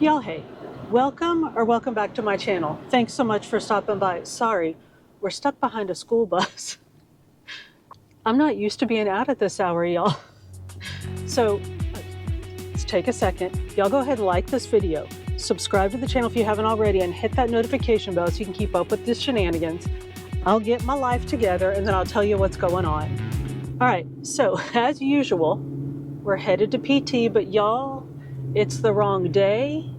Y'all, hey, welcome back to my channel. Thanks so much for stopping by. Sorry, we're stuck behind a school bus. I'm not used to being out at this hour, y'all. So let's take a second. Y'all go ahead and like this video. Subscribe to the channel if you haven't already and hit that notification bell so you can keep up with the shenanigans. I'll get my life together and then I'll tell you what's going on. All right, so as usual, we're headed to PT, but y'all, it's the wrong day.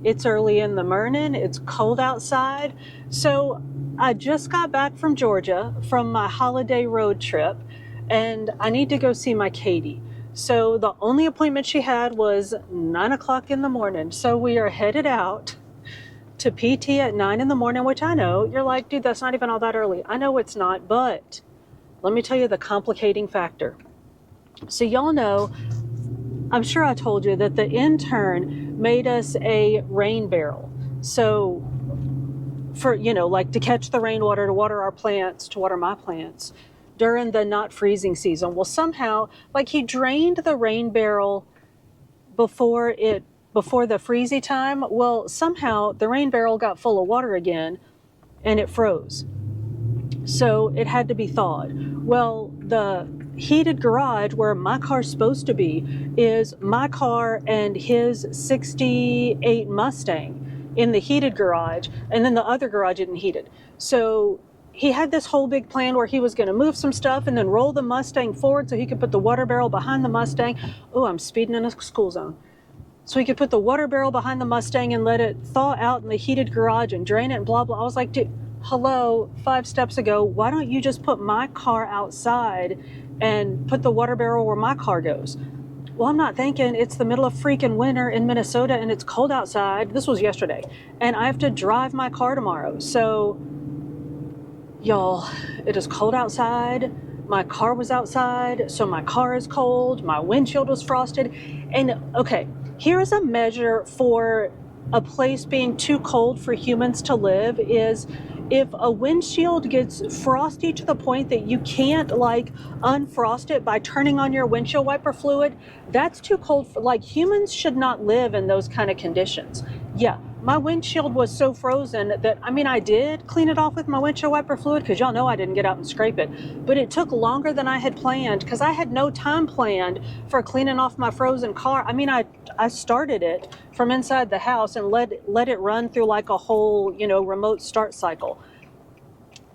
It's early in the morning. It's cold outside. So I just got back from Georgia from my holiday road trip, and I need to go see my Katie. So the only appointment she had was 9 o'clock in the morning. So we are headed out to PT at 9 in the morning, which I know you're like, dude, that's not even all that early. I know it's not, but let me tell you the complicating factor. So y'all know, I'm sure I told you that the intern made us a rain barrel. So for, like to catch the rainwater, to water our plants, to water my plants during the not freezing season. Well, somehow, like he drained the rain barrel before the freezy time. Well, somehow the rain barrel got full of water again and it froze. So it had to be thawed. Well, the heated garage where my car's supposed to be is my car and his 68 Mustang in the heated garage, and then the other garage isn't heated. So he had this whole big plan where he was going to move some stuff and then roll the Mustang forward so he could put the water barrel behind the Mustang. Oh, I'm speeding in a school zone. So he could put the water barrel behind the Mustang and let it thaw out in the heated garage and drain it and blah, blah. I was like, dude, hello, 5 steps ago, why don't you just put my car outside and put the water barrel where my car goes? Well, I'm not thinking. It's the middle of freaking winter in Minnesota and it's cold outside. This was yesterday. And I have to drive my car tomorrow. So, y'all, it is cold outside. My car was outside, so my car is cold. My windshield was frosted. And okay, here's a measure for a place being too cold for humans to live is if a windshield gets frosty to the point that you can't like unfrost it by turning on your windshield wiper fluid, that's too cold for, like, humans should not live in those kind of conditions. Yeah, my windshield was so frozen that, I did clean it off with my windshield wiper fluid because y'all know I didn't get out and scrape it, but it took longer than I had planned because I had no time planned for cleaning off my frozen car. I started it from inside the house and let it run through like a whole, remote start cycle.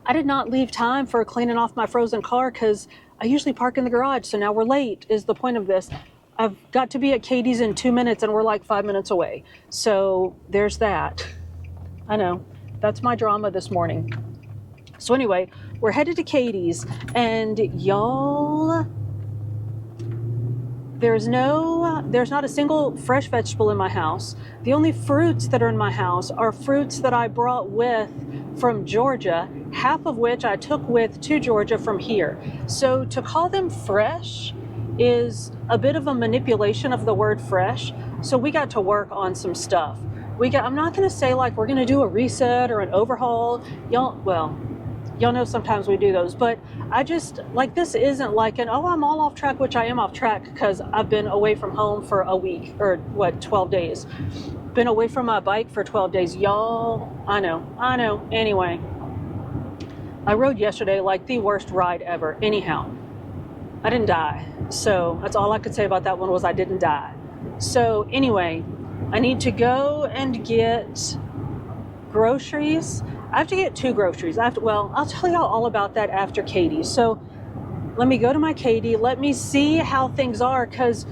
I did not leave time for cleaning off my frozen car because I usually park in the garage. So now we're late is the point of this. I've got to be at Katie's in 2 minutes and we're like 5 minutes away. So there's that. I know, that's my drama this morning. So anyway, we're headed to Katie's and y'all, there's not a single fresh vegetable in my house. The only fruits that are in my house are fruits that I brought with from Georgia, half of which I took with to Georgia from here. So to call them fresh is a bit of a manipulation of the word fresh. So we got to work on some stuff. I'm not going to say like we're going to do a reset or an overhaul. Y'all know sometimes we do those, but I just, like, this isn't like I'm all off track, which I am off track because I've been away from home for a week or 12 days. Been away from my bike for 12 days. Y'all, I know. Anyway, I rode yesterday like the worst ride ever. Anyhow, I didn't die. So that's all I could say about that one was I didn't die. So anyway, I need to go and get groceries. I have to get 2 groceries. I'll tell y'all all about that after Katie. So let me go to my Katie. Let me see how things are because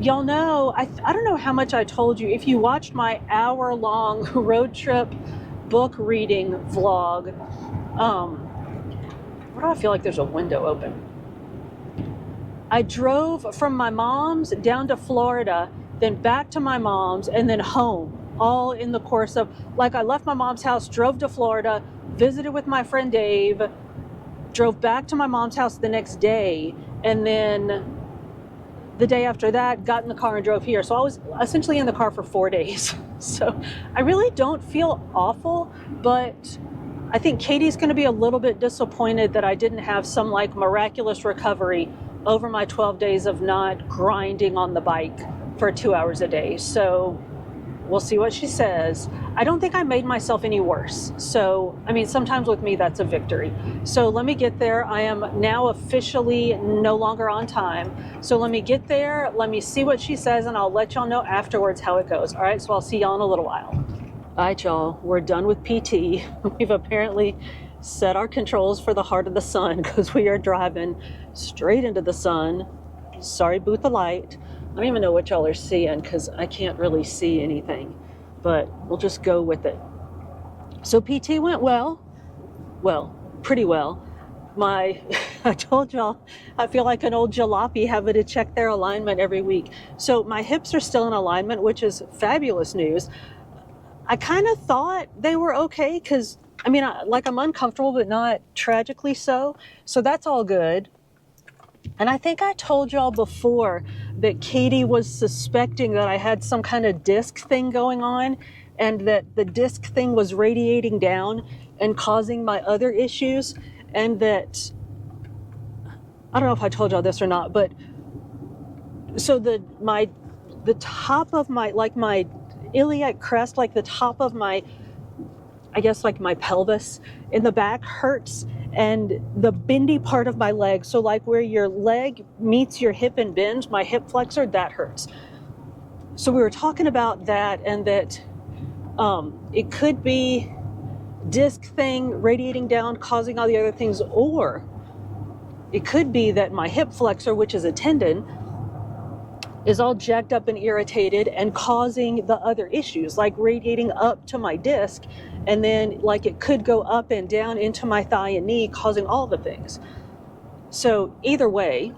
y'all know, I don't know how much I told you. If you watched my hour-long road trip book reading vlog, why do I feel like there's a window open? I drove from my mom's down to Florida, then back to my mom's, and then home. All in the course of, like, I left my mom's house, drove to Florida, visited with my friend Dave, drove back to my mom's house the next day, and then the day after that, got in the car and drove here. So I was essentially in the car for 4 days. So I really don't feel awful, but I think Katie's going to be a little bit disappointed that I didn't have some like miraculous recovery over my 12 days of not grinding on the bike for 2 hours a day. So We'll see what she says. I don't think I made myself any worse. So, I mean, sometimes with me, that's a victory. So let me get there. I am now officially no longer on time. So let me get there. Let me see what she says, and I'll let y'all know afterwards how it goes. All right, so I'll see y'all in a little while. All right, y'all, we're done with PT. We've apparently set our controls for the heart of the sun because we are driving straight into the sun. Sorry, boot the light. I don't even know what y'all are seeing because I can't really see anything, but we'll just go with it. So PT went well, pretty well. I told y'all, I feel like an old jalopy having to check their alignment every week. So my hips are still in alignment, which is fabulous news. I kind of thought they were okay because, I mean, I'm uncomfortable, but not tragically so. So that's all good. And I think I told y'all before that Katie was suspecting that I had some kind of disc thing going on, and that the disc thing was radiating down and causing my other issues. And that, I don't know if I told y'all this or not, but so the top of my, like my iliac crest, like the top of my, I guess like my pelvis in the back hurts, and the bendy part of my leg, so like where your leg meets your hip and bends, my hip flexor, that hurts. So we were talking about that, and that it could be disc thing radiating down, causing all the other things, or it could be that my hip flexor, which is a tendon, is all jacked up and irritated and causing the other issues, like radiating up to my disc, and then like it could go up and down into my thigh and knee, causing all the things. So either way,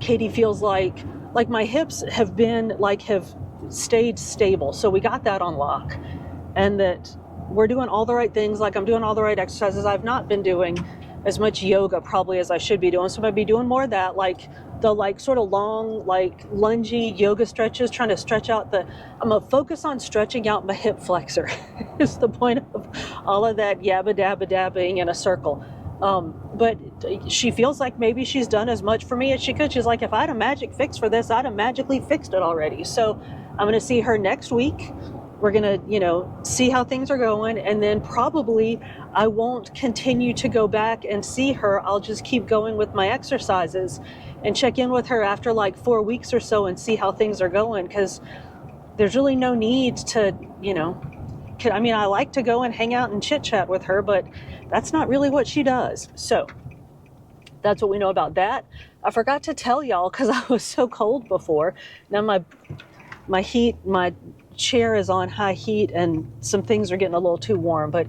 Katie feels like my hips have stayed stable. So we got that on lock, and that we're doing all the right things. Like I'm doing all the right exercises. I've not been doing as much yoga probably as I should be doing. So I'm gonna be doing more of that, like the sort of long, lungy yoga stretches, trying to stretch out I'm gonna focus on stretching out my hip flexor is the point of all of that yabba dabba dabbing in a circle. But she feels like maybe she's done as much for me as she could. She's like, if I had a magic fix for this, I'd have magically fixed it already. So I'm gonna see her next week. We're gonna, see how things are going, and then probably I won't continue to go back and see her. I'll just keep going with my exercises and check in with her after 4 weeks or so and see how things are going, because there's really no need to, I like to go and hang out and chit chat with her, but that's not really what she does. So that's what we know about that. I forgot to tell y'all because I was so cold before. Now my chair is on high heat and some things are getting a little too warm, but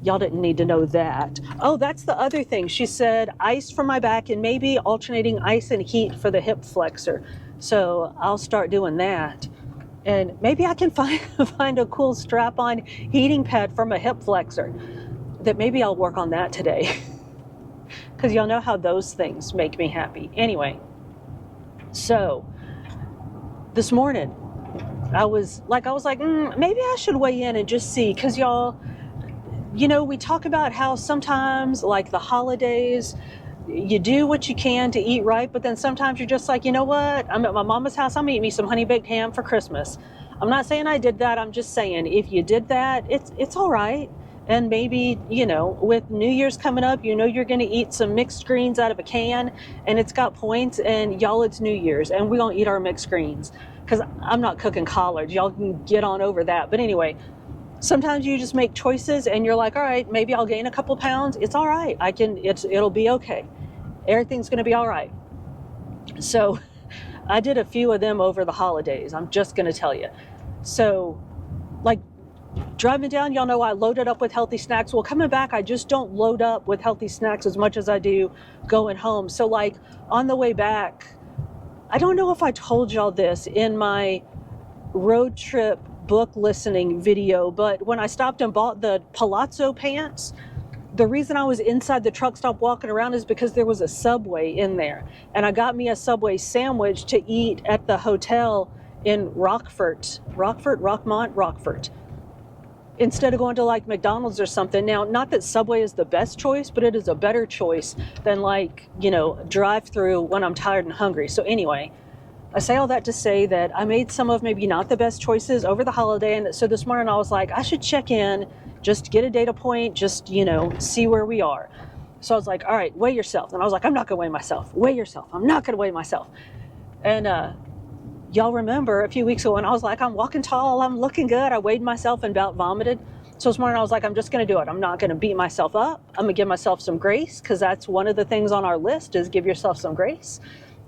y'all didn't need to know that. Oh, that's the other thing. She said ice for my back and maybe alternating ice and heat for the hip flexor. So I'll start doing that. And maybe I can find a cool strap-on heating pad for my hip flexor. That maybe I'll work on that today. Because y'all know how those things make me happy. Anyway, so this morning, I was like, maybe I should weigh in and just see, because y'all, we talk about how sometimes, like the holidays, you do what you can to eat right, but then sometimes you're just like, you know what? I'm at my mama's house. I'm gonna eat me some honey baked ham for Christmas. I'm not saying I did that. I'm just saying if you did that, it's all right. And maybe, with New Year's coming up, you're going to eat some mixed greens out of a can, and it's got points, and y'all, it's New Year's, and we're going to eat our mixed greens. Because I'm not cooking collards. Y'all can get on over that. But anyway, sometimes you just make choices, and you're like, all right, maybe I'll gain a couple pounds. It's all right. It'll be okay. Everything's going to be all right. So I did a few of them over the holidays. I'm just going to tell you. So, driving down, y'all know I loaded up with healthy snacks. Well, coming back, I just don't load up with healthy snacks as much as I do going home. So on the way back, I don't know if I told y'all this in my road trip book listening video, but when I stopped and bought the Palazzo pants, the reason I was inside the truck stop walking around is because there was a Subway in there. And I got me a Subway sandwich to eat at the hotel in Rockfort, instead of going to McDonald's or something. Now, not that Subway is the best choice, but it is a better choice than drive through when I'm tired and hungry. So anyway, I say all that to say that I made some of maybe not the best choices over the holiday. And so this morning I was like, I should check in, just get a data point, just, see where we are. So I was like, all right, weigh yourself. And I was like, I'm not going to weigh myself. Weigh yourself. I'm not going to weigh myself. And y'all remember a few weeks ago when I was like, I'm walking tall, I'm looking good. I weighed myself and about vomited. So this morning I was like, I'm just going to do it. I'm not going to beat myself up. I'm going to give myself some grace, because that's one of the things on our list is give yourself some grace.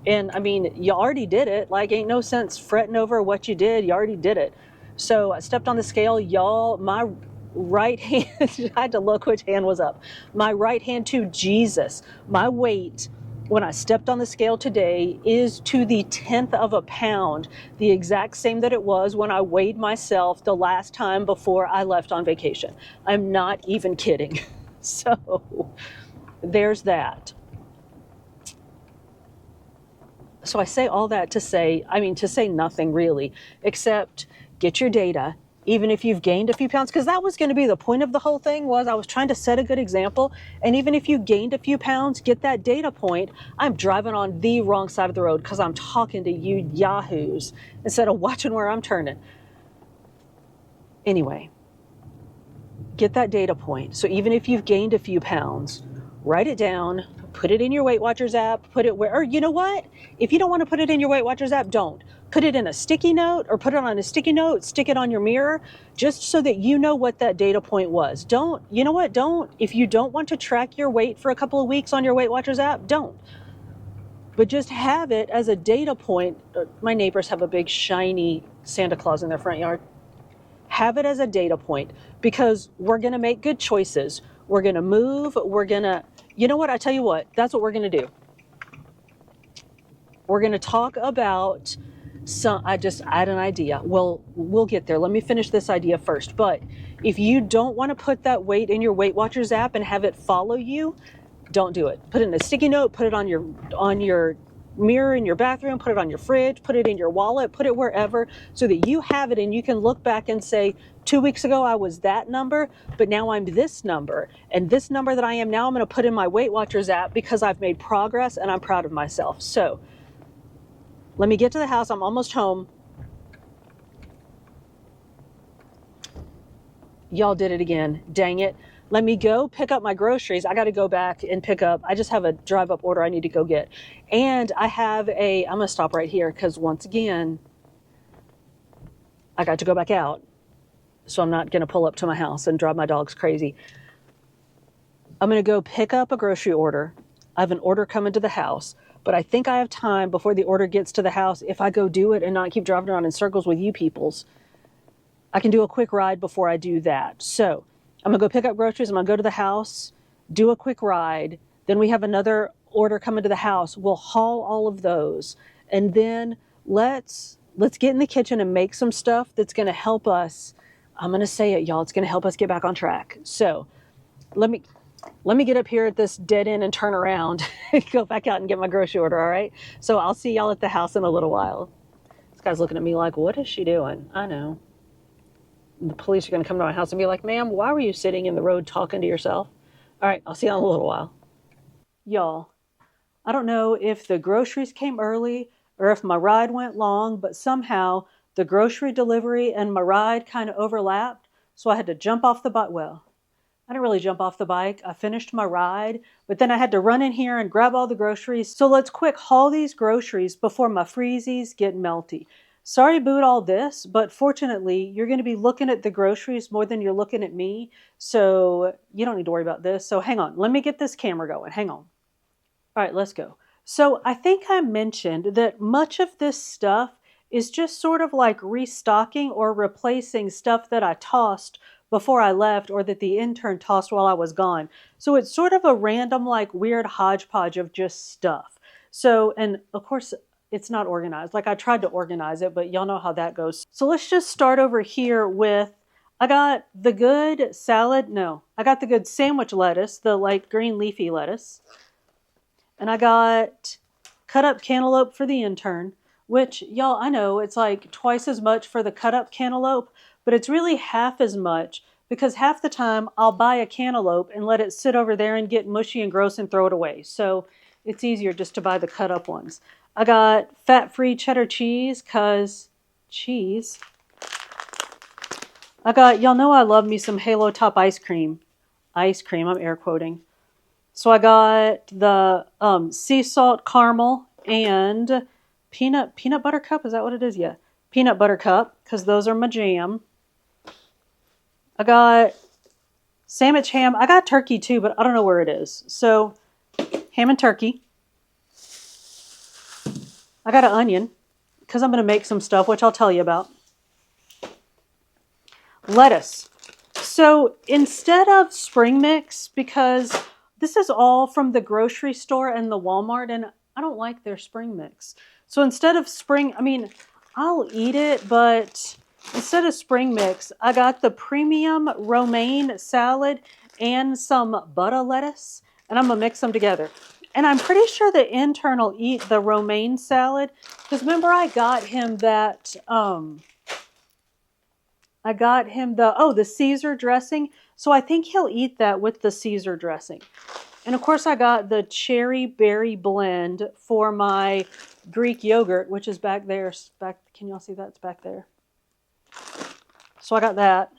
And I mean, you already did it. Like, ain't no sense fretting over what you did. You already did it. So I stepped on the scale, y'all. My right hand, I had to look which hand was up. My right hand to Jesus. My weight when I stepped on the scale today is to the 10th of a pound, the exact same that it was when I weighed myself the last time before I left on vacation. I'm not even kidding. So there's that. So I say all that to say nothing really, except get your data, even if you've gained a few pounds, because that was going to be the point of the whole thing. Was I was trying to set a good example. And even if you gained a few pounds, get that data point. I'm driving on the wrong side of the road because I'm talking to you yahoos instead of watching where I'm turning. Anyway, get that data point. So even if you've gained a few pounds, write it down, put it in your Weight Watchers app, put it where, or you know what? If you don't want to put it in your Weight Watchers app, don't. Put it in a sticky note, or put it on a sticky note, stick it on your mirror, just so that you know what that data point was. Don't, you know what? Don't, if you don't want to track your weight for a couple of weeks on your Weight Watchers app, don't. But just have it as a data point. My neighbors have a big shiny Santa Claus in their front yard. Have it as a data point, because we're going to make good choices. We're going to move. We're going to, you know what? I tell you what, that's what we're going to do. We're going to talk about I just had an idea. Well, we'll get there. Let me finish this idea first. But if you don't want to put that weight in your Weight Watchers app and have it follow you, don't do it. Put it in a sticky note, put it on your mirror in your bathroom, put it on your fridge, put it in your wallet, put it wherever, so that you have it and you can look back and say, 2 weeks ago I was that number, but now I'm this number. And this number that I am now, I'm going to put in my Weight Watchers app because I've made progress and I'm proud of myself. So let me get to the house. I'm almost home. Y'all did it again. Dang it. Let me go pick up my groceries. I got to go back and pick up. I just have a drive up order I need to go get. And I have I'm going to stop right here because once again, I got to go back out. So I'm not going to pull up to my house and drive my dogs crazy. I'm going to go pick up a grocery order. I have an order coming to the house, but I think I have time before the order gets to the house. If I go do it and not keep driving around in circles with you peoples, I can do a quick ride before I do that. So I'm going to go pick up groceries. I'm going to go to the house, do a quick ride. Then we have another order coming to the house. We'll haul all of those. And then let's get in the kitchen and make some stuff that's going to help us. I'm going to say it, y'all. It's going to help us get back on track. So let me get up here at this dead end and turn around and go back out and get my grocery order, all right? So I'll see y'all at the house in a little while. This guy's looking at me like, what is she doing? I know. The police are going to come to my house and be like, ma'am, why were you sitting in the road talking to yourself? All right, I'll see you in a little while. Y'all, I don't know if the groceries came early or if my ride went long, but somehow the grocery delivery and my ride kind of overlapped. So I had to jump off the bike. Well, I didn't really jump off the bike. I finished my ride, but then I had to run in here and grab all the groceries. So let's quick haul these groceries before my freezies get melty. Sorry about all this, but fortunately, you're going to be looking at the groceries more than you're looking at me. So you don't need to worry about this. So hang on. Let me get this camera going. Hang on. All right, let's go. So I think I mentioned that much of this stuff is just sort of like restocking or replacing stuff that I tossed before I left or that the intern tossed while I was gone. So it's sort of a random, like weird hodgepodge of just stuff. So, and of course, it's not organized. Like I tried to organize it, but y'all know how that goes. So let's just start over here with, I got the good sandwich lettuce, the light green leafy lettuce. And I got cut up cantaloupe for the intern, which y'all, I know it's like twice as much for the cut up cantaloupe, but it's really half as much because half the time I'll buy a cantaloupe and let it sit over there and get mushy and gross and throw it away. So it's easier just to buy the cut up ones. I got fat-free cheddar cheese, cause cheese. I got, y'all know I love me some Halo Top ice cream. Ice cream, I'm air quoting. So I got the sea salt caramel and peanut butter cup. Is that what it is? Yeah, peanut butter cup, because those are my jam. I got sandwich ham. I got turkey too, but I don't know where it is. So ham and turkey. I got an onion, because I'm going to make some stuff, which I'll tell you about. Lettuce. So instead of spring mix, because this is all from the grocery store and the Walmart, and I don't like their spring mix. So instead of spring, I mean, I'll eat it, but instead of spring mix, I got the premium romaine salad and some butter lettuce, and I'm going to mix them together. And I'm pretty sure the intern will eat the romaine salad, because remember I got him that... I got him the Caesar dressing. So I think he'll eat that with the Caesar dressing. And of course I got the cherry berry blend for my Greek yogurt, which is back there. Can y'all see that? It's back there. So I got that.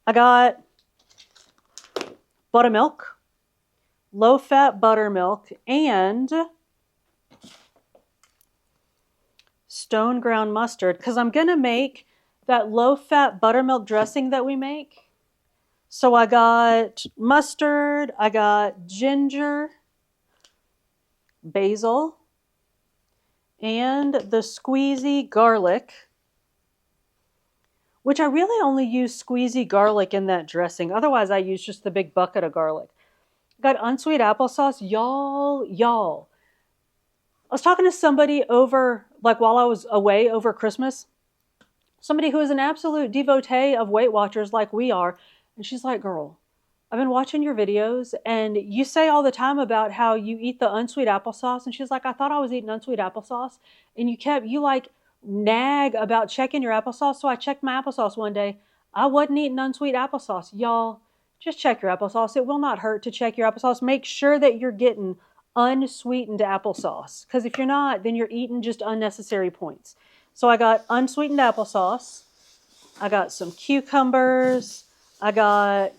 I got buttermilk, low-fat buttermilk, and stone ground mustard, because I'm going to make that low-fat buttermilk dressing that we make. So I got mustard, I got ginger, basil, and the squeezy garlic, which I really only use squeezy garlic in that dressing. Otherwise, I use just the big bucket of garlic. I got unsweet applesauce. Y'all. I was talking to somebody over, like while I was away over Christmas, somebody who is an absolute devotee of Weight Watchers like we are. And she's like, girl, I've been watching your videos and you say all the time about how you eat the unsweet applesauce. And she's like, I thought I was eating unsweet applesauce. And you like nag about checking your applesauce. So I checked my applesauce one day. I wasn't eating unsweet applesauce. Y'all, just check your applesauce. It will not hurt to check your applesauce. Make sure that you're getting unsweetened applesauce. Because if you're not, then you're eating just unnecessary points. So I got unsweetened applesauce. I got some cucumbers. I got,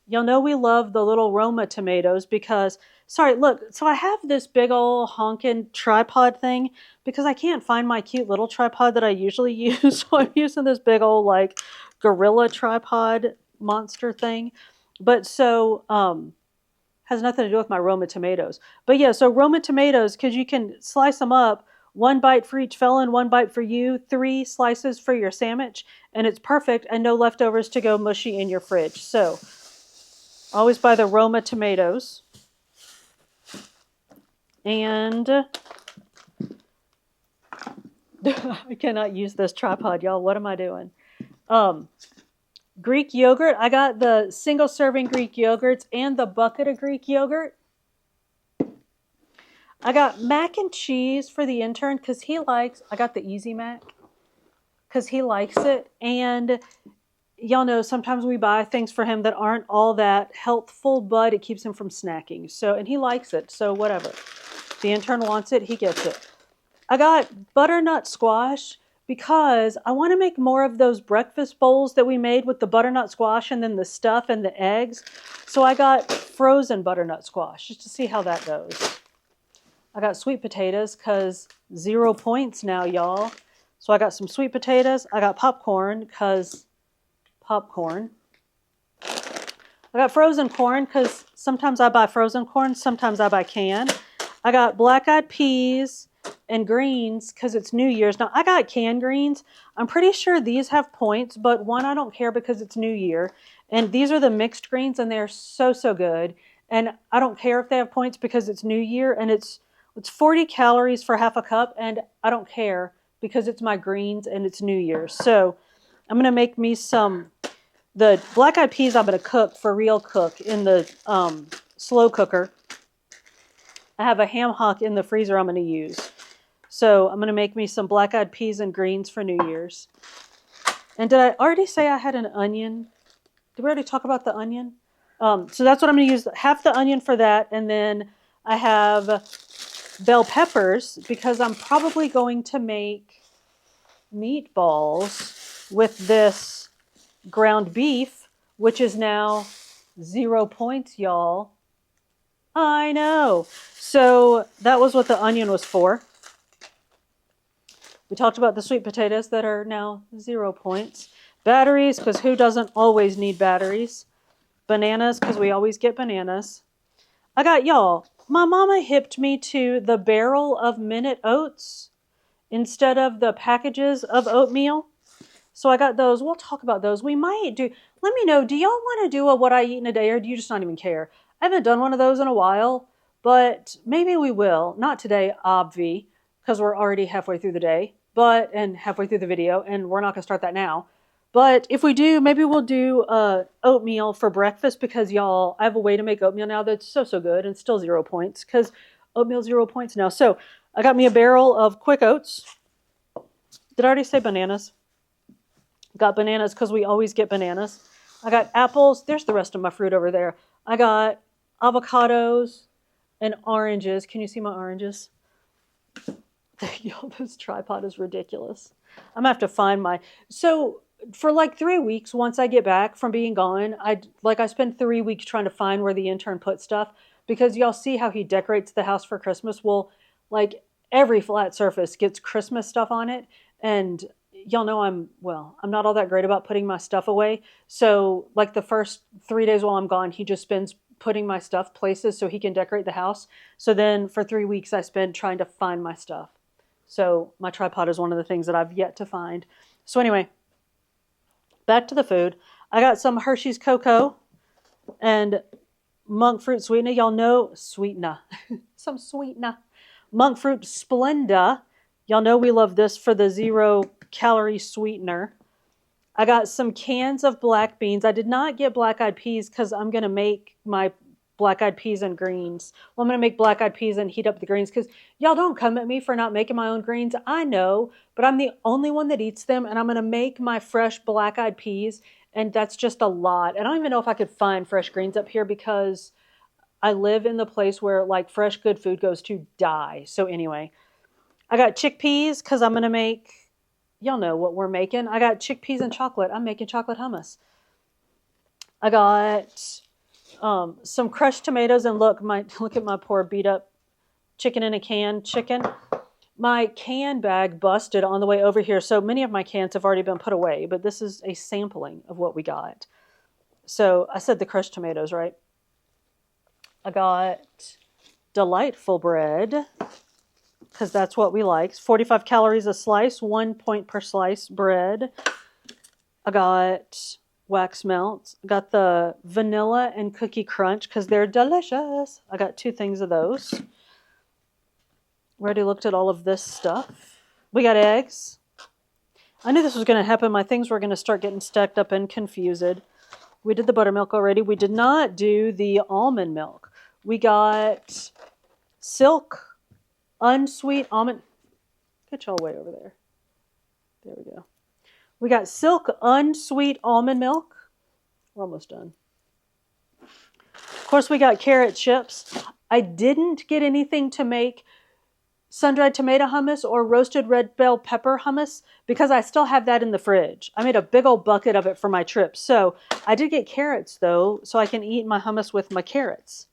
y'all know we love the little Roma tomatoes because, sorry, look, so I have this big old honking tripod thing because I can't find my cute little tripod that I usually use. So I'm using this big old like gorilla tripod monster thing. But so, has nothing to do with my Roma tomatoes. But yeah, so Roma tomatoes, because you can slice them up, 1 bite for each felon, 1 bite for you, 3 slices for your sandwich, and it's perfect and no leftovers to go mushy in your fridge. So always buy the Roma tomatoes. And I cannot use this tripod, y'all. What am I doing? Greek yogurt. I got the single serving Greek yogurts and the bucket of Greek yogurt. I got mac and cheese for the intern because I got the Easy Mac because he likes it. And y'all know sometimes we buy things for him that aren't all that healthful, but it keeps him from snacking. So, and he likes it. So whatever. The intern wants it, he gets it. I got butternut squash because I want to make more of those breakfast bowls that we made with the butternut squash and then the stuff and the eggs. So I got frozen butternut squash just to see how that goes. I got sweet potatoes because 0 points now, y'all. So I got some sweet potatoes. I got popcorn because popcorn. I got frozen corn because sometimes I buy frozen corn, sometimes I buy canned. I got black-eyed peas and greens because it's New Year's. Now, I got canned greens. I'm pretty sure these have points, but one, I don't care because it's New Year. And these are the mixed greens, and they're so, so good. And I don't care if they have points because it's New Year, and it's 40 calories for half a cup, and I don't care because it's my greens and it's New Year's. So I'm going to make me the black-eyed peas I'm going to cook for real cook in the slow cooker. I have a ham hock in the freezer I'm going to use. So I'm going to make me some black-eyed peas and greens for New Year's. And did I already say I had an onion? Did we already talk about the onion? So that's what I'm going to use. Half the onion for that, and then I have bell peppers because I'm probably going to make meatballs with this ground beef, which is now 0 points, y'all. I know. So that was what the onion was for. We talked about the sweet potatoes that are now 0 points. Batteries, because who doesn't always need batteries? Bananas, because we always get bananas. I got, y'all, my mama hipped me to the barrel of minute oats instead of the packages of oatmeal. So I got those. We'll talk about those. We might do, let me know, do y'all want to do a what I eat in a day, or do you just not even care? I haven't done one of those in a while, but maybe we will. Not today, obvi, because we're already halfway through the day, and halfway through the video, and we're not going to start that now. But if we do, maybe we'll do oatmeal for breakfast, because y'all, I have a way to make oatmeal now that's so good and still 0 points, because oatmeal's 0 points now. So I got me a barrel of quick oats. Did I already say bananas? Got bananas because we always get bananas. I got apples. There's the rest of my fruit over there. I got avocados and oranges. Can you see my oranges? Yo, this tripod is ridiculous. I'm going to have to find my... So for like 3 weeks, once I get back from being gone, I spend 3 weeks trying to find where the intern put stuff, because y'all see how he decorates the house for Christmas. Well, like every flat surface gets Christmas stuff on it, and y'all know I'm not all that great about putting my stuff away. So like the first 3 days while I'm gone, he just spends putting my stuff places so he can decorate the house. So then for 3 weeks, I spend trying to find my stuff. So my tripod is one of the things that I've yet to find. So anyway, back to the food. I got some Hershey's Cocoa and monk fruit sweetener. Y'all know sweetener. Some sweetener. Monk fruit Splenda. Y'all know we love this for the 0 calorie sweetener. I got some cans of black beans. I did not get black-eyed peas because I'm going to make my black-eyed peas and greens. Well, I'm going to make black-eyed peas and heat up the greens, because y'all don't come at me for not making my own greens. I know, but I'm the only one that eats them, and I'm going to make my fresh black-eyed peas, and that's just a lot. And I don't even know if I could find fresh greens up here, because I live in the place where like fresh good food goes to die. So anyway, I got chickpeas because I'm going to make, y'all know what we're making. I got chickpeas and chocolate. I'm making chocolate hummus. I got some crushed tomatoes, and look at my poor beat up chicken in a can chicken. My can bag busted on the way over here, so many of my cans have already been put away, but this is a sampling of what we got. So I said the crushed tomatoes, right? I got delightful bread, because that's what we like. 45 calories a slice, 1 point per slice bread. I got wax melts. I got the vanilla and cookie crunch because they're delicious. I got 2 things of those. We already looked at all of this stuff. We got eggs. I knew this was going to happen. My things were going to start getting stacked up and confused. We did the buttermilk already. We did not do the almond milk. We got Silk unsweet almond. Get y'all way over there. There we go. We got Silk unsweet almond milk. We're almost done. Of course, we got carrot chips. I didn't get anything to make sun-dried tomato hummus or roasted red bell pepper hummus because I still have that in the fridge. I made a big old bucket of it for my trip. So I did get carrots, though, so I can eat my hummus with my carrots.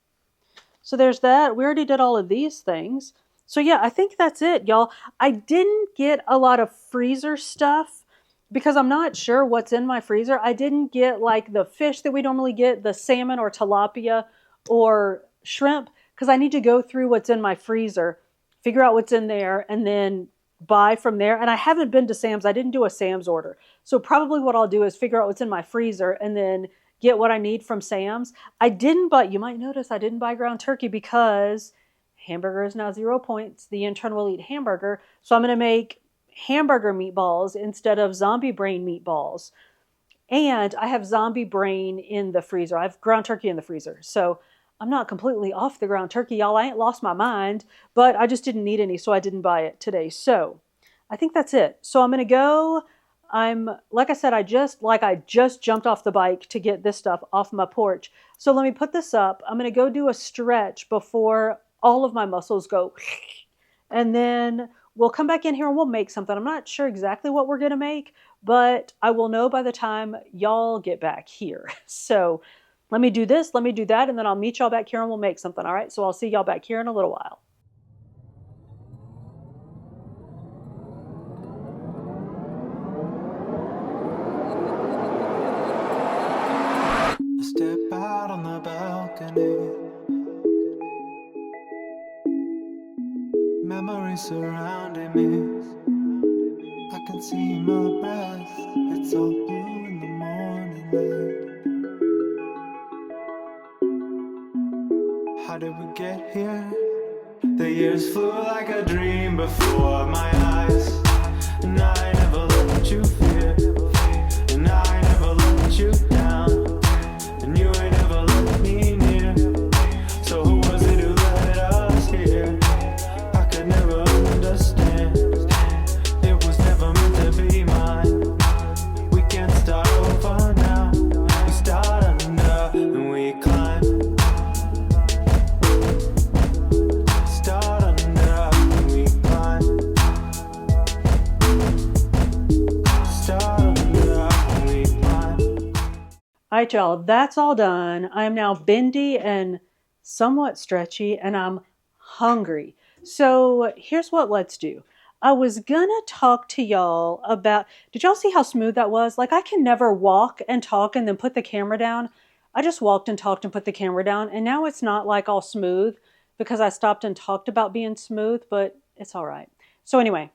So there's that. We already did all of these things. So yeah, I think that's it, y'all. I didn't get a lot of freezer stuff because I'm not sure what's in my freezer. I didn't get like the fish that we normally get, the salmon or tilapia or shrimp, because I need to go through what's in my freezer, figure out what's in there, and then buy from there. And I haven't been to Sam's. I didn't do a Sam's order. So probably what I'll do is figure out what's in my freezer and then get what I need from Sam's. You might notice I didn't buy ground turkey because hamburger is now 0 points. The intern will eat hamburger. So I'm going to make hamburger meatballs instead of zombie brain meatballs. And I have zombie brain in the freezer. I have ground turkey in the freezer. So I'm not completely off the ground turkey, y'all. I ain't lost my mind, but I just didn't need any, so I didn't buy it today. So I think that's it. So I'm going to go. Like I said, I just jumped off the bike to get this stuff off my porch. So let me put this up. I'm going to go do a stretch before all of my muscles go, and then we'll come back in here and we'll make something. I'm not sure exactly what we're going to make, but I will know by the time y'all get back here. So let me do this, let me do that, and then I'll meet y'all back here and we'll make something. All right, so I'll see y'all back here in a little while. I step out on the balcony. Memories surrounding me. I can see my breath. It's all blue in the morning light. How did we get here? The years flew like a dream before my eyes. And I never let you fear. And I never let you down. And you ain't never let me near. So who was it who led us here? I could never understand. It was never meant to be mine. We can't start over now. We start under and we climb. Start under and we climb. Start under and we climb. All right, y'all, that's all done. I am now bendy and somewhat stretchy, and I'm hungry. So here's what let's do. I was gonna talk to y'all about, did y'all see how smooth that was? Like, I can never walk and talk and then put the camera down. I just walked and talked and put the camera down, and now it's not like all smooth because I stopped and talked about being smooth, but it's all right. So anyway,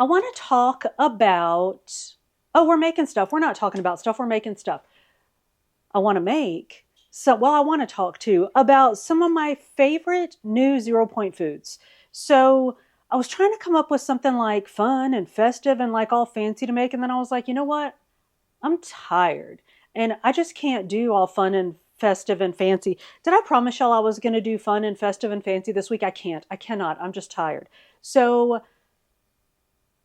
I want to talk about, oh, we're making stuff. We're not talking about stuff. We're making stuff. I want to make, I want to talk to about some of my favorite new 0 point foods. So I was trying to come up with something like fun and festive and like all fancy to make. And then I was like, you know what? I'm tired and I just can't do all fun and festive and fancy. Did I promise y'all I was going to do fun and festive and fancy this week? I can't. I cannot. I'm just tired. So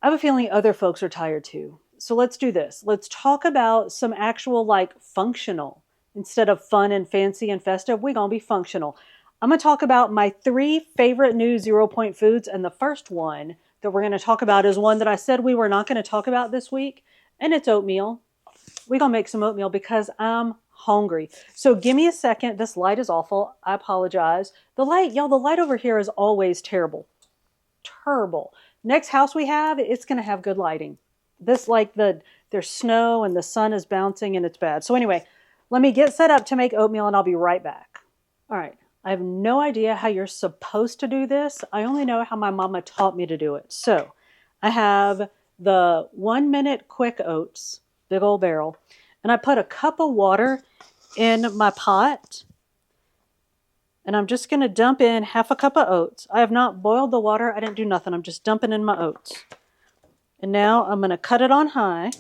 I have a feeling other folks are tired too. So let's do this. Let's talk about some actual like functional, instead of fun and fancy and festive, we're going to be functional. I'm going to talk about my 3 favorite new 0 point foods. And the first one that we're going to talk about is one that I said we were not going to talk about this week. And it's oatmeal. We're going to make some oatmeal because I'm hungry. So give me a second. This light is awful. I apologize. The light, y'all, the light over here is always terrible. Terrible. Next house we have, it's going to have good lighting. This, like, there's snow and the sun is bouncing and it's bad. So anyway, let me get set up to make oatmeal and I'll be right back. All right. I have no idea how you're supposed to do this. I only know how my mama taught me to do it. So I have the 1-minute quick oats, big old barrel, and I put a cup of water in my pot. And I'm just going to dump in half a cup of oats. I have not boiled the water. I didn't do nothing. I'm just dumping in my oats. And now I'm going to cut it on high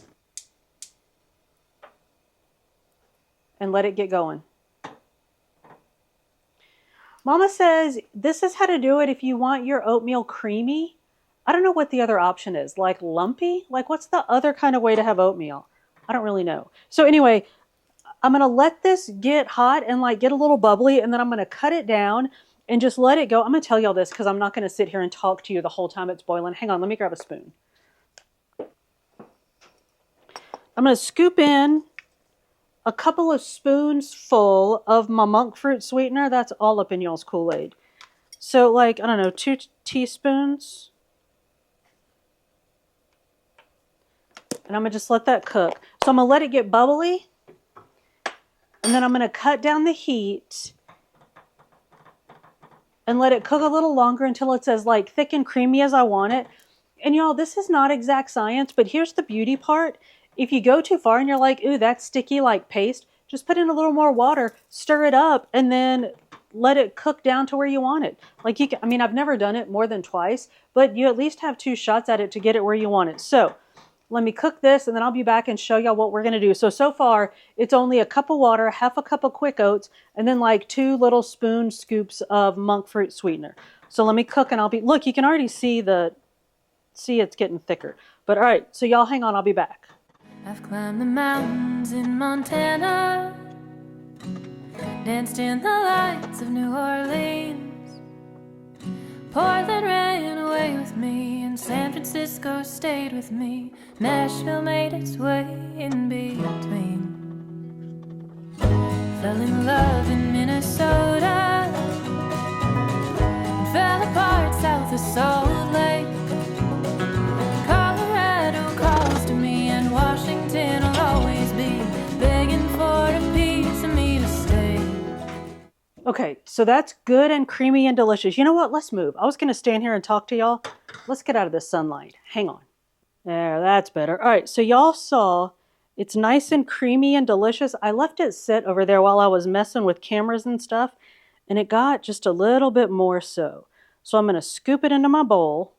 and let it get going. Mama says this is how to do it if you want your oatmeal creamy. I don't know what the other option is. Like lumpy? Like what's the other kind of way to have oatmeal? I don't really know. So anyway, I'm going to let this get hot and like get a little bubbly, and then I'm going to cut it down and just let it go. I'm going to tell y'all this because I'm not going to sit here and talk to you the whole time it's boiling. Hang on, let me grab a spoon. I'm going to scoop in a couple of spoons full of my monk fruit sweetener. That's all up in y'all's Kool-Aid. So like, I don't know, 2 teaspoons. And I'm going to just let that cook. So I'm going to let it get bubbly. And then I'm going to cut down the heat and let it cook a little longer until it's as like thick and creamy as I want it. And y'all, this is not exact science, but here's the beauty part. If you go too far and you're like, ooh, that's sticky like paste, just put in a little more water, stir it up, and then let it cook down to where you want it. Like you can, I mean, I've never done it more than twice, but you at least have 2 shots at it to get it where you want it. So let me cook this and then I'll be back and show y'all what we're going to do. So far, it's only a cup of water, half a cup of quick oats, and then like 2 little spoon scoops of monk fruit sweetener. So let me cook and I'll be, look, you can already see it's getting thicker. But all right, so y'all hang on, I'll be back. I've climbed the mountains in Montana, danced in the lights of New Orleans. Portland ran away with me, and San Francisco stayed with me. Nashville made its way in between. Fell in love in Minnesota, and fell apart south of Salt Lake. Colorado calls to me, and Washington will always be begging for a piece of me to stay. Okay, so that's good and creamy and delicious. You know what? Let's move. I was going to stand here and talk to y'all. Let's get out of the sunlight. Hang on. There, that's better. All right, so y'all saw it's nice and creamy and delicious. I left it sit over there while I was messing with cameras and stuff, and it got just a little bit more so. So I'm going to scoop it into my bowl.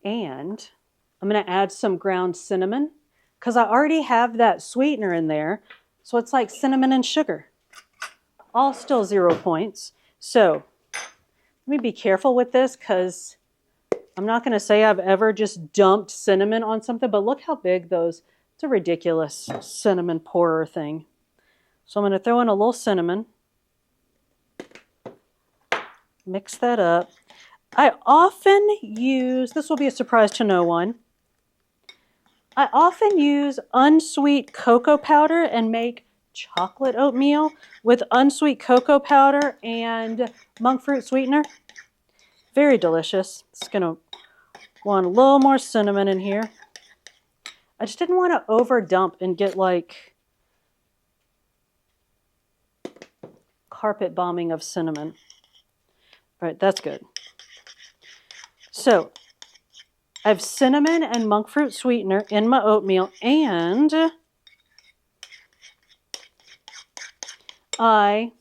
And I'm going to add some ground cinnamon because I already have that sweetener in there. So it's like cinnamon and sugar. All still 0 points. So let me be careful with this because I'm not going to say I've ever just dumped cinnamon on something, but look how big those, it's a ridiculous cinnamon pourer thing. So I'm going to throw in a little cinnamon. Mix that up. I often use, this will be a surprise to no one, I often use unsweet cocoa powder and make chocolate oatmeal with unsweet cocoa powder and monk fruit sweetener. Very delicious. It's going to want a little more cinnamon in here. I just didn't want to over dump and get like carpet bombing of cinnamon. All right, that's good. So I have cinnamon and monk fruit sweetener in my oatmeal, and I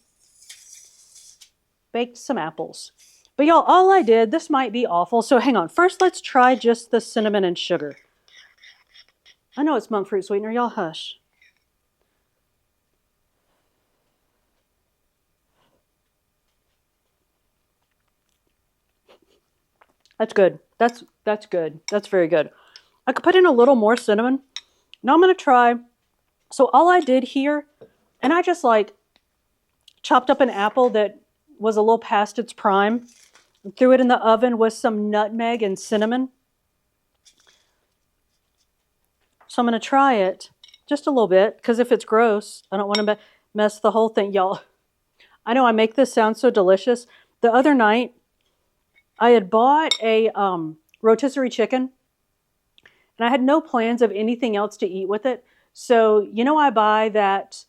baked some apples. But y'all, all I did, this might be awful, so hang on. First, let's try just the cinnamon and sugar. I know it's monk fruit sweetener, y'all hush. That's good. That's good. That's very good. I could put in a little more cinnamon. Now I'm going to try. So all I did here, and I just like chopped up an apple that was a little past its prime and threw it in the oven with some nutmeg and cinnamon. So I'm going to try it just a little bit because if it's gross, I don't want to mess the whole thing. Y'all, I know I make this sound so delicious. The other night, I had bought a rotisserie chicken, and I had no plans of anything else to eat with it. So, you know, I buy that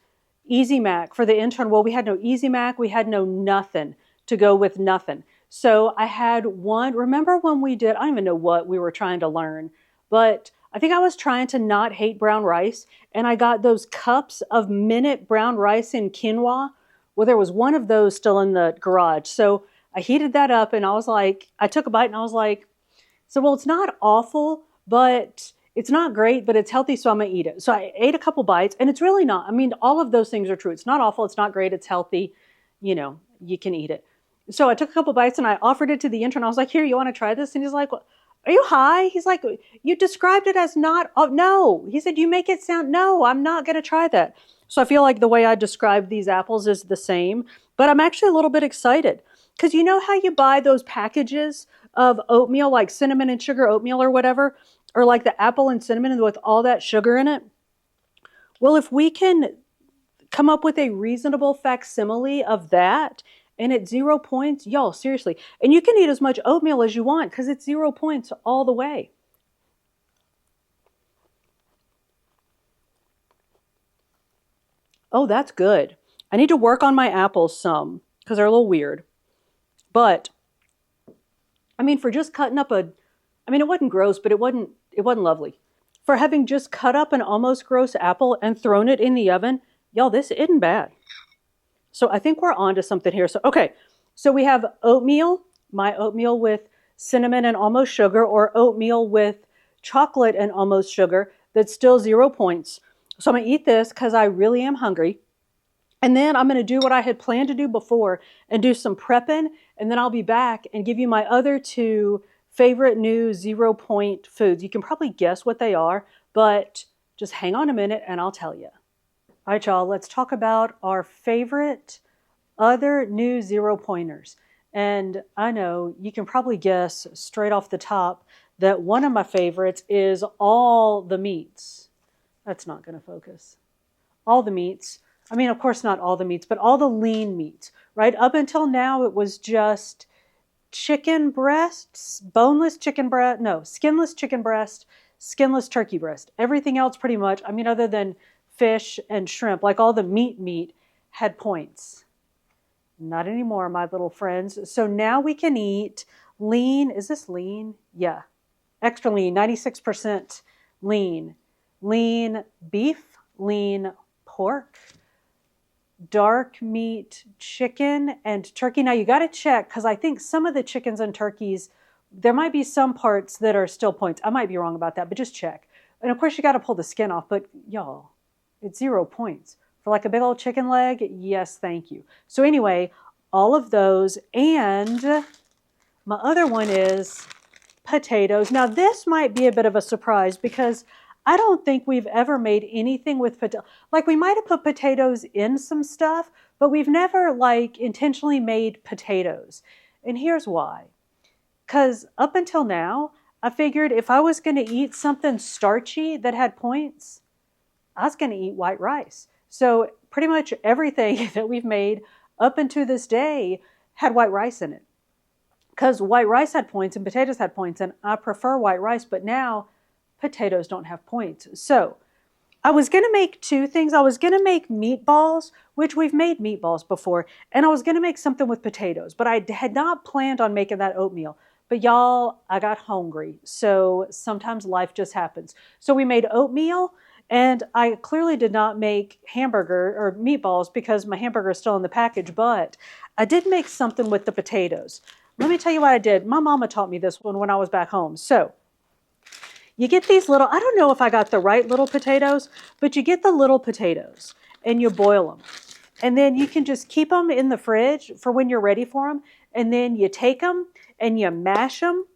Easy Mac for the intern. Well, we had no Easy Mac. We had no nothing to go with nothing. So I had one. Remember when we did, I don't even know what we were trying to learn, but I think I was trying to not hate brown rice. And I got those cups of minute brown rice in quinoa. Well, there was one of those still in the garage. So I heated that up and I was like, I took a bite and I was like, so, well, it's not awful, but it's not great, but it's healthy, so I'm going to eat it. So I ate a couple bites, and it's really not. I mean, all of those things are true. It's not awful. It's not great. It's healthy. You know, you can eat it. So I took a couple bites, and I offered it to the intern. I was like, here, you want to try this? And he's like, well, are you high? He's like, you described it as not, oh, no. He said, you make it sound, no, I'm not going to try that. So I feel like the way I described these apples is the same, but I'm actually a little bit excited. Because you know how you buy those packages of oatmeal, like cinnamon and sugar oatmeal or whatever, or like the apple and cinnamon with all that sugar in it? Well, if we can come up with a reasonable facsimile of that, and at 0 points, y'all, seriously. And you can eat as much oatmeal as you want because it's 0 points all the way. Oh, that's good. I need to work on my apples some because they're a little weird. But, I mean, for just cutting up it wasn't gross, but it wasn't lovely. For having just cut up an almost gross apple and thrown it in the oven, y'all, this isn't bad. So I think we're on to something here. So, okay, so we have oatmeal, my oatmeal with cinnamon and almost sugar, or oatmeal with chocolate and almost sugar that's still 0 points. So I'm going to eat this because I really am hungry. And then I'm going to do what I had planned to do before and do some prepping. And then I'll be back and give you my other two favorite new 0 point foods. You can probably guess what they are, but just hang on a minute and I'll tell you. All right, y'all, let's talk about our favorite other new 0 pointers. And I know you can probably guess straight off the top that one of my favorites is all the meats. That's not going to focus. All the meats. I mean, of course, not all the meats, but all the lean meats, right? Up until now, it was just chicken breasts, boneless chicken breast, no, skinless chicken breast, skinless turkey breast. Everything else pretty much, I mean, other than fish and shrimp, like all the meat had points. Not anymore, my little friends. So now we can eat lean. Is this lean? Yeah. Extra lean, 96% lean. Lean beef, lean pork, dark meat chicken, and turkey. Now you got to check because I think some of the chickens and turkeys, there might be some parts that are still points. I might be wrong about that, but just check. And of course you got to pull the skin off, but y'all, it's 0 points. For like a big old chicken leg, yes, thank you. So anyway, all of those. And my other one is potatoes. Now this might be a bit of a surprise because I don't think we've ever made anything with potatoes. Like we might have put potatoes in some stuff, but we've never like intentionally made potatoes. And here's why. Because up until now, I figured if I was going to eat something starchy that had points, I was going to eat white rice. So pretty much everything that we've made up until this day had white rice in it. Because white rice had points and potatoes had points, and I prefer white rice, but now potatoes don't have points. So I was going to make two things. I was going to make meatballs, which we've made meatballs before, and I was going to make something with potatoes, but I had not planned on making that oatmeal. But y'all, I got hungry, so sometimes life just happens. So we made oatmeal. And I clearly did not make hamburger or meatballs because my hamburger is still in the package, but I did make something with the potatoes. Let me tell you what I did. My mama taught me this one when I was back home. So you get these little, I don't know if I got the right little potatoes, but you get the little potatoes and you boil them. And then you can just keep them in the fridge for when you're ready for them. And then you take them and you mash them.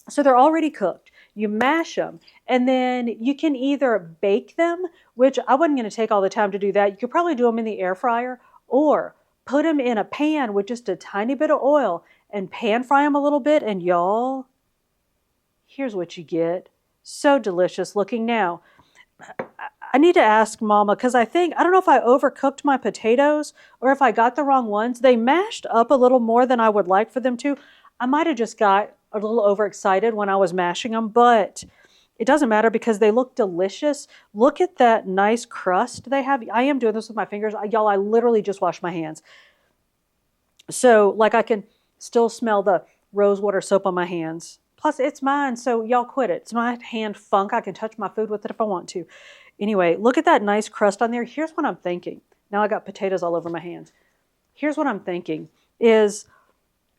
So they're already cooked. You mash them, and then you can either bake them, which I wasn't going to take all the time to do that. You could probably do them in the air fryer, or put them in a pan with just a tiny bit of oil and pan fry them a little bit, and y'all, here's what you get. So delicious looking. Now, I need to ask Mama, because I don't know if I overcooked my potatoes or if I got the wrong ones. They mashed up a little more than I would like for them to. I might have just got a little overexcited when I was mashing them, but it doesn't matter because they look delicious. Look at that nice crust they have. I am doing this with my fingers. Y'all, I literally just washed my hands. So like I can still smell the rosewater soap on my hands. Plus it's mine, so y'all quit it. It's my hand funk. I can touch my food with it if I want to. Anyway, look at that nice crust on there. Here's what I'm thinking. Now I got potatoes all over my hands. Here's what I'm thinking is,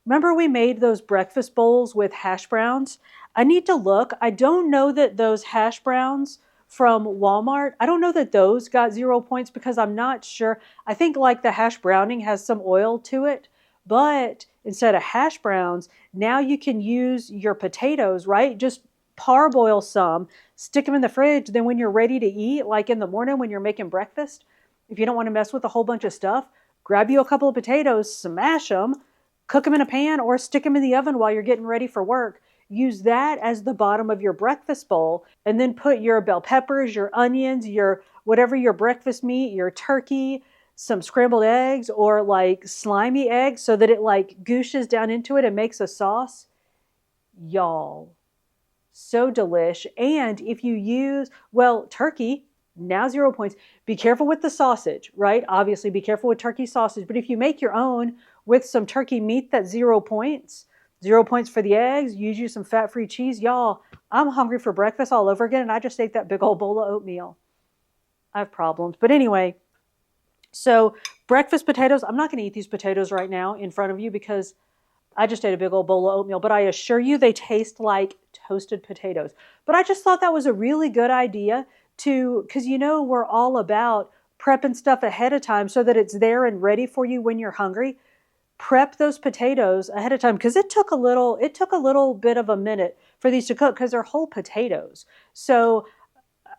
remember we made those breakfast bowls with hash browns? I need to look. I don't know that those hash browns from Walmart, I don't know that those got 0 points because I'm not sure. I think like the hash browning has some oil to it, but instead of hash browns, now you can use your potatoes, right? Just parboil some, stick them in the fridge. Then when you're ready to eat, like in the morning when you're making breakfast, if you don't want to mess with a whole bunch of stuff, grab you a couple of potatoes, smash them, cook them in a pan, or stick them in the oven while you're getting ready for work. Use that as the bottom of your breakfast bowl, and then put your bell peppers, your onions, your whatever your breakfast meat, your turkey, some scrambled eggs, or like slimy eggs so that it like gooshes down into it and makes a sauce. Y'all, so delish. And if you use, well, turkey, now 0 points. Be careful with the sausage, right? Obviously, be careful with turkey sausage. But if you make your own with some turkey meat, that's 0 points. 0 points for the eggs. Use you some fat-free cheese. Y'all, I'm hungry for breakfast all over again, and I just ate that big old bowl of oatmeal. I have problems. But anyway, so breakfast potatoes. I'm not going to eat these potatoes right now in front of you because I just ate a big old bowl of oatmeal. But I assure you they taste like toasted potatoes. But I just thought that was a really good idea because you know we're all about prepping stuff ahead of time so that it's there and ready for you when you're hungry. prep those potatoes ahead of time because it took a little bit of a minute for these to cook because they're whole potatoes. So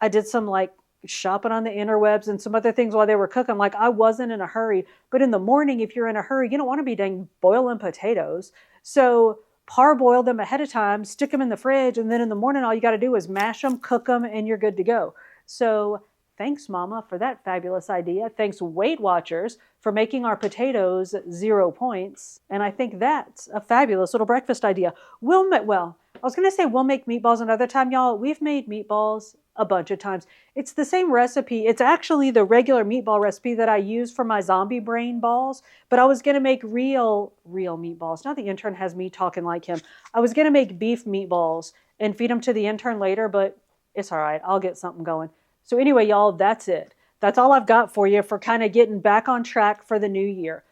I did some like shopping on the interwebs and some other things while they were cooking. Like I wasn't in a hurry, but in the morning, if you're in a hurry, you don't want to be dang boiling potatoes. So parboil them ahead of time, stick them in the fridge, and then in the morning, all you got to do is mash them, cook them, and you're good to go. So thanks, Mama, for that fabulous idea. Thanks, Weight Watchers, for making our potatoes 0 points. And I think that's a fabulous little breakfast idea. I was going to say we'll make meatballs another time, y'all. We've made meatballs a bunch of times. It's the same recipe. It's actually the regular meatball recipe that I use for my zombie brain balls, but I was going to make real meatballs. Now the intern has me talking like him. I was going to make beef meatballs and feed them to the intern later, but it's all right. I'll get something going. So anyway, y'all, that's it. That's all I've got for you for kind of getting back on track for the new year.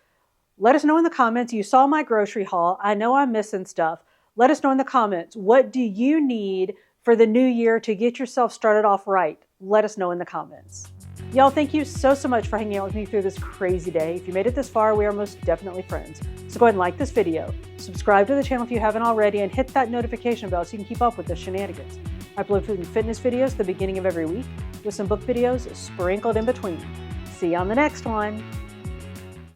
Let us know in the comments. You saw my grocery haul. I know I'm missing stuff. Let us know in the comments. What do you need for the new year to get yourself started off right? Let us know in the comments. Y'all, thank you so much for hanging out with me through this crazy day. If you made it this far, we are most definitely friends. So go ahead and like this video, subscribe to the channel if you haven't already, and hit that notification bell so you can keep up with the shenanigans. I upload food and fitness videos at the beginning of every week with some book videos sprinkled in between. See you on the next one.